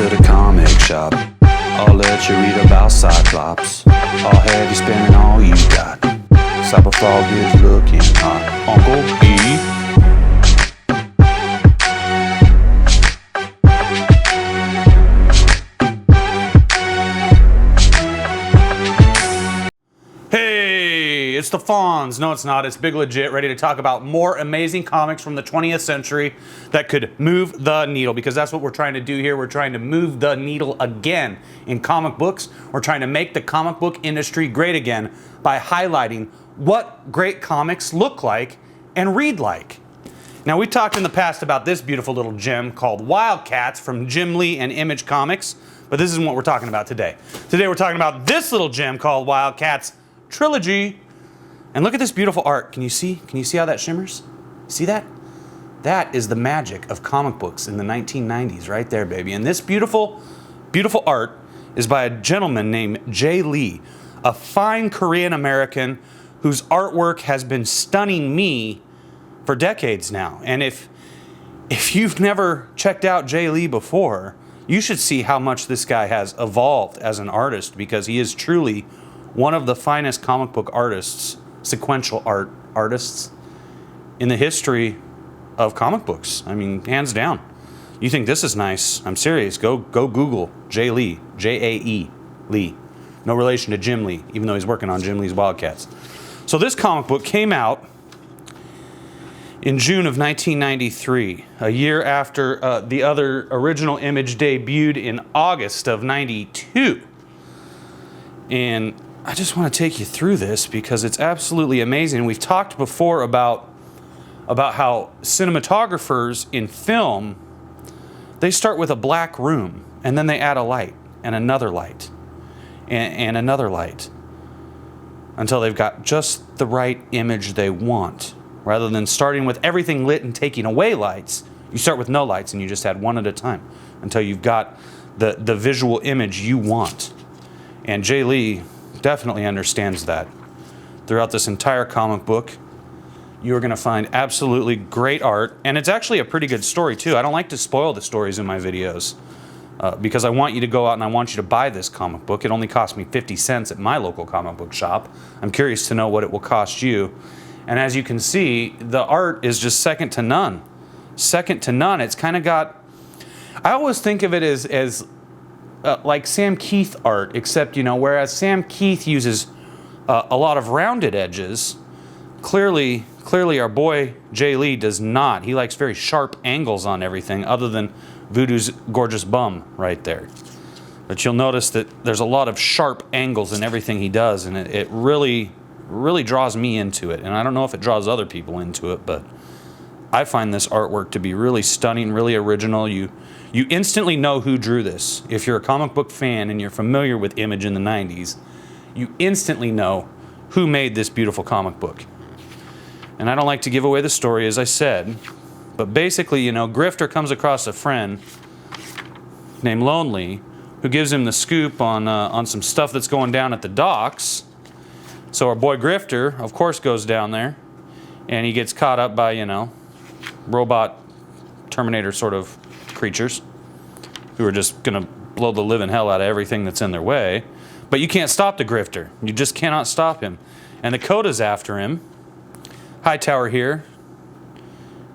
to the comic shop. I'll let you read about Cyclops. I'll have you spending all you got. Cyberfrog is looking hot. Uncle E. It's the Fawns. No, it's not. It's Big Legit, ready to talk about more amazing comics from the 20th century that could move the needle, because that's what we're trying to do here. We're trying to move the needle again in comic books. We're trying to make the comic book industry great again by highlighting what great comics look like and read like. Now, we talked in the past about this beautiful little gem called WildCATS from Jae Lee and Image Comics, but this isn't what we're talking about today. Today we're talking about this little gem called WildCATS Trilogy. And look at this beautiful art. Can you see? Can you see how that shimmers? See that? That is the magic of comic books in the 1990s right there, baby. And this beautiful, beautiful art is by a gentleman named Jae Lee, a fine Korean American whose artwork has been stunning me for decades now. And if you've never checked out Jae Lee before, you should see how much this guy has evolved as an artist, because he is truly one of the finest comic book artists, sequential art artists in the history of comic books. I mean, hands down. You think this is nice? I'm serious. Go Google Jae Lee, J-A-E, Lee. No relation to Jae Lee, even though he's working on Jae Lee's WildCATS. So this comic book came out in June of 1993, a year after the other original Image debuted in August of 92. And I just want to take you through this because it's absolutely amazing. We've talked before about how cinematographers in film, they start with a black room and then they add a light and another light and another light until they've got just the right image they want. Rather than starting with everything lit and taking away lights, you start with no lights and you just add one at a time until you've got the visual image you want. And Jae Lee definitely understands that. Throughout this entire comic book, you are going to find absolutely great art, and it's actually a pretty good story too. I don't like to spoil the stories in my videos because I want you to go out and I want you to buy this comic book. It only cost me 50 cents at my local comic book shop. I'm curious to know what it will cost you. And as you can see, the art is just second to none. Second to none. It's kind of got, I always think of it as like Sam Keith art, except, you know, whereas Sam Keith uses a lot of rounded edges, clearly our boy Jae Lee does not. He likes very sharp angles on everything, other than Voodoo's gorgeous bum right there. But you'll notice that there's a lot of sharp angles in everything he does, and it really draws me into it. And I don't know if it draws other people into it, but I find this artwork to be really stunning, really original. You instantly know who drew this. If you're a comic book fan and you're familiar with Image in the 90s, you instantly know who made this beautiful comic book. And I don't like to give away the story, as I said, but basically, you know, Grifter comes across a friend named Lonely who gives him the scoop on some stuff that's going down at the docks. So our boy Grifter, of course, goes down there, and he gets caught up by, you know, robot Terminator sort of creatures who are just gonna blow the living hell out of everything that's in their way. But you can't stop the Grifter. You just cannot stop him. And the Coda's after him. Hightower here.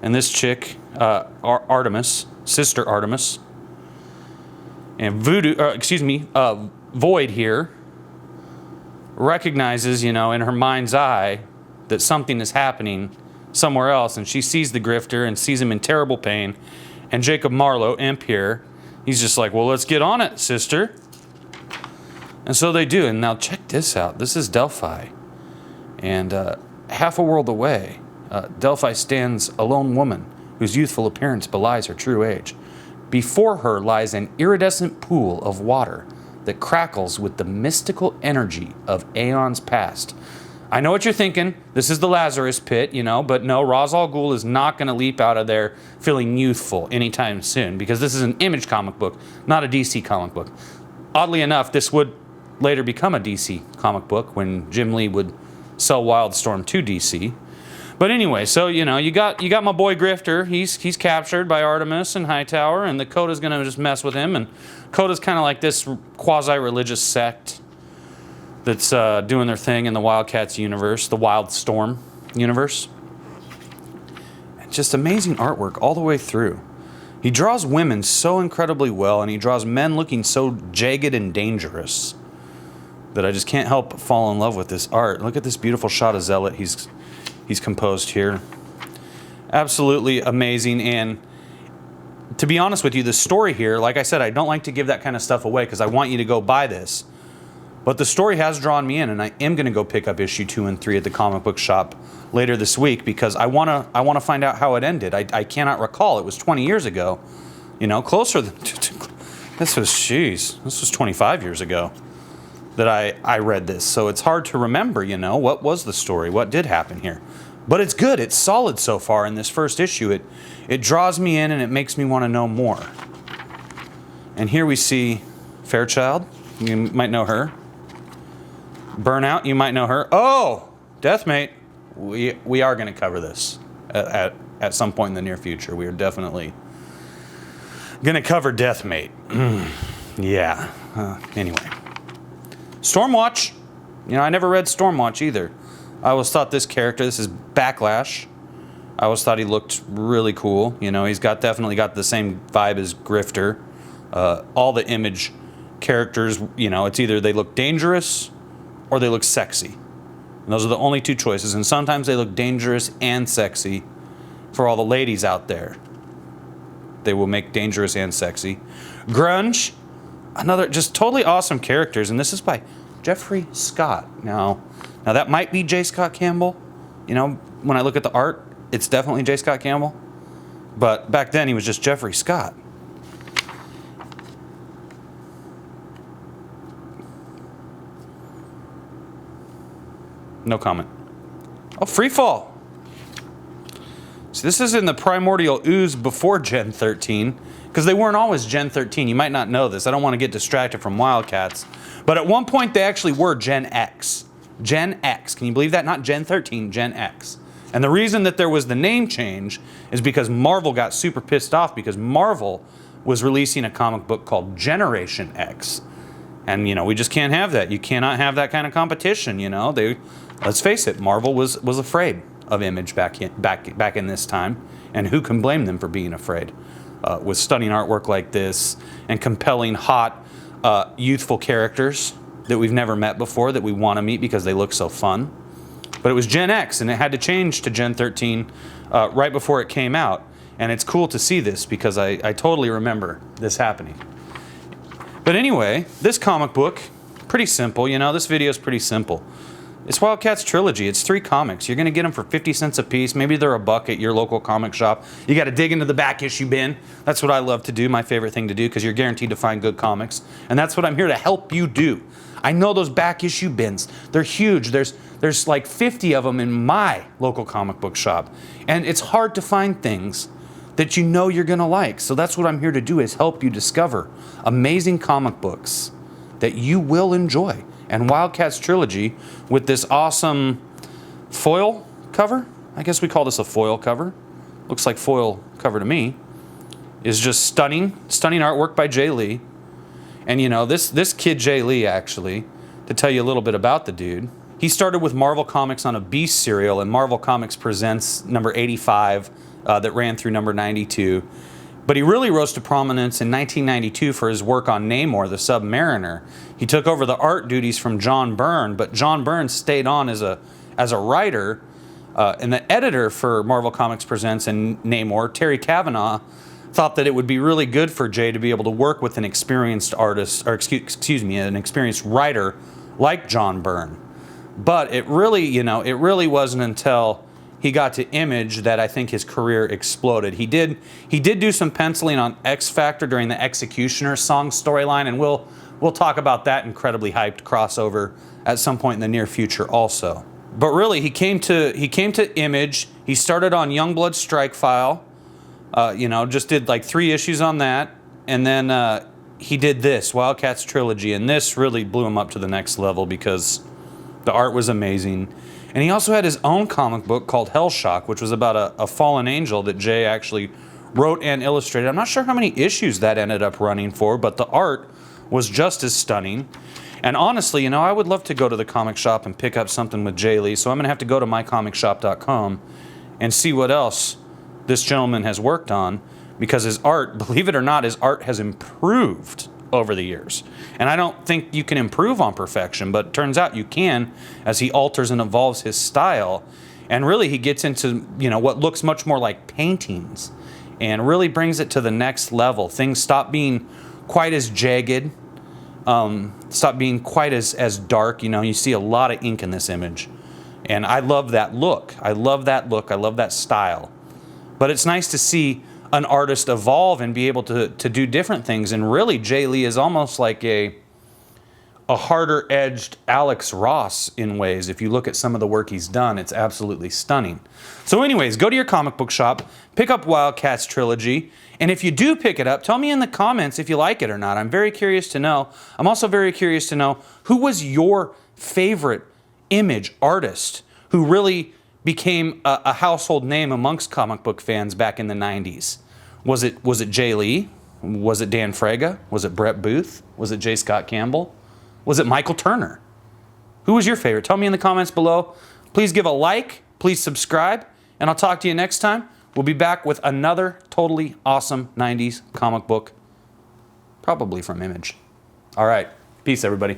And this chick, Artemis, Sister Artemis. And Void here recognizes, you know, in her mind's eye that something is happening somewhere else, and she sees the Grifter and sees him in terrible pain. And Jacob Marlowe, Imp here, he's just like, well, let's get on it, sister. And so they do. And now check this out. This is Delphi. And half a world away, Delphi stands a lone woman whose youthful appearance belies her true age. Before her lies an iridescent pool of water that crackles with the mystical energy of aeons past. I know what you're thinking. This is the Lazarus Pit, you know, but no, Ra's al Ghul is not going to leap out of there feeling youthful anytime soon, because this is an Image comic book, not a DC comic book. Oddly enough, this would later become a DC comic book when Jae Lee would sell Wildstorm to DC. But anyway, so you know, you got my boy Grifter. He's captured by Artemis and Hightower, and the Coda's gonna just mess with him. And Coda's kind of like this quasi-religious sect that's doing their thing in the WildCATS universe, the Wildstorm universe. And just amazing artwork all the way through. He draws women so incredibly well, and he draws men looking so jagged and dangerous that I just can't help but fall in love with this art. Look at this beautiful shot of Zealot he's composed here. Absolutely amazing. And to be honest with you, the story here, like I said, I don't like to give that kind of stuff away because I want you to go buy this. But the story has drawn me in, and I am going to go pick up issue 2 and 3 at the comic book shop later this week because I want to find out how it ended. I cannot recall. It was 20 years ago. You know, closer than... This was 25 years ago that I read this. So it's hard to remember, you know, what was the story? What did happen here? But it's good. It's solid so far in this first issue. It draws me in, and it makes me want to know more. And here we see Fairchild. You might know her. Burnout, you might know her. Oh, Deathmate. We are going to cover this at some point in the near future. We are definitely going to cover Deathmate. Yeah. Anyway. Stormwatch. You know, I never read Stormwatch either. I always thought this character, this is Backlash. I always thought he looked really cool. You know, he's definitely got the same vibe as Grifter. All the Image characters, you know, it's either they look dangerous or they look sexy. And those are the only two choices. And sometimes they look dangerous and sexy for all the ladies out there. They will make dangerous and sexy. Grunge, another just totally awesome characters. And this is by Jeffrey Scott. Now that might be J. Scott Campbell. You know, when I look at the art, it's definitely J. Scott Campbell. But back then he was just Jeffrey Scott. No comment. Oh, Freefall. So this is in the primordial ooze before Gen 13, because they weren't always Gen 13. You might not know this. I don't want to get distracted from WildCATS. But at one point, they actually were Gen X. Gen X. Can you believe that? Not Gen 13, Gen X. And the reason that there was the name change is because Marvel got super pissed off because Marvel was releasing a comic book called Generation X. And, you know, we just can't have that. You cannot have that kind of competition, you know. Let's face it, Marvel was afraid of Image back in this time. And who can blame them for being afraid? With stunning artwork like this and compelling, hot, youthful characters that we've never met before that we want to meet because they look so fun. But it was Gen X, and it had to change to Gen 13 right before it came out. And it's cool to see this because I totally remember this happening. But anyway, this comic book, pretty simple. You know, this video is pretty simple. It's WildCATS Trilogy. It's 3 comics. You're going to get them for 50 cents a piece. Maybe they're $1 at your local comic shop. You got to dig into the back issue bin. That's what I love to do, my favorite thing to do, because you're guaranteed to find good comics. And that's what I'm here to help you do. I know those back issue bins. They're huge. There's like 50 of them in my local comic book shop. And it's hard to find things that you know you're going to like. So that's what I'm here to do, is help you discover amazing comic books that you will enjoy. And WildCATS Trilogy, with this awesome foil cover, I guess we call this a foil cover, looks like foil cover to me, is just stunning artwork by Jae Lee. And you know, this kid Jae Lee, actually, to tell you a little bit about the dude, he started with Marvel Comics on a Beast serial, and Marvel Comics Presents number 85 that ran through number 92. But he really rose to prominence in 1992 for his work on Namor, the Submariner. He took over the art duties from John Byrne, but John Byrne stayed on as a writer, and the editor for Marvel Comics Presents and Namor, Terry Kavanagh, thought that it would be really good for Jay to be able to work with an experienced artist, or excuse me, an experienced writer like John Byrne. But it really wasn't until he got to Image that I think his career exploded. He did do some penciling on X Factor during the Executioner song storyline, and we'll talk about that incredibly hyped crossover at some point in the near future also. But really, he came to Image. He started on Youngblood Strike File. Just did like 3 issues on that, and then he did this WildCATS Trilogy, and this really blew him up to the next level because the art was amazing. And he also had his own comic book called Hellshock, which was about a fallen angel that Jae actually wrote and illustrated. I'm not sure how many issues that ended up running for, but the art was just as stunning. And honestly, you know, I would love to go to the comic shop and pick up something with Jae Lee, so I'm going to have to go to mycomicshop.com and see what else this gentleman has worked on, because his art, believe it or not, his art has improved over the years. And I don't think you can improve on perfection, but it turns out you can as he alters and evolves his style. And really he gets into, you know, what looks much more like paintings and really brings it to the next level. Things stop being quite as jagged, stop being quite as dark. You know, you see a lot of ink in this image. And I love that look. I love that look. I love that style. But it's nice to see an artist evolve and be able to do different things. And really, Jae Lee is almost like a harder-edged Alex Ross in ways. If you look at some of the work he's done, it's absolutely stunning. So anyways, go to your comic book shop, pick up WildCATS Trilogy, and if you do pick it up, tell me in the comments if you like it or not. I'm very curious to know. I'm also very curious to know, who was your favorite image artist who really became a household name amongst comic book fans back in the 90s? Was it Jae Lee? Was it Dan Fraga? Was it Brett Booth? Was it J. Scott Campbell? Was it Michael Turner? Who was your favorite? Tell me in the comments below. Please give a like, please subscribe, and I'll talk to you next time. We'll be back with another totally awesome 90s comic book, probably from Image. All right, peace everybody.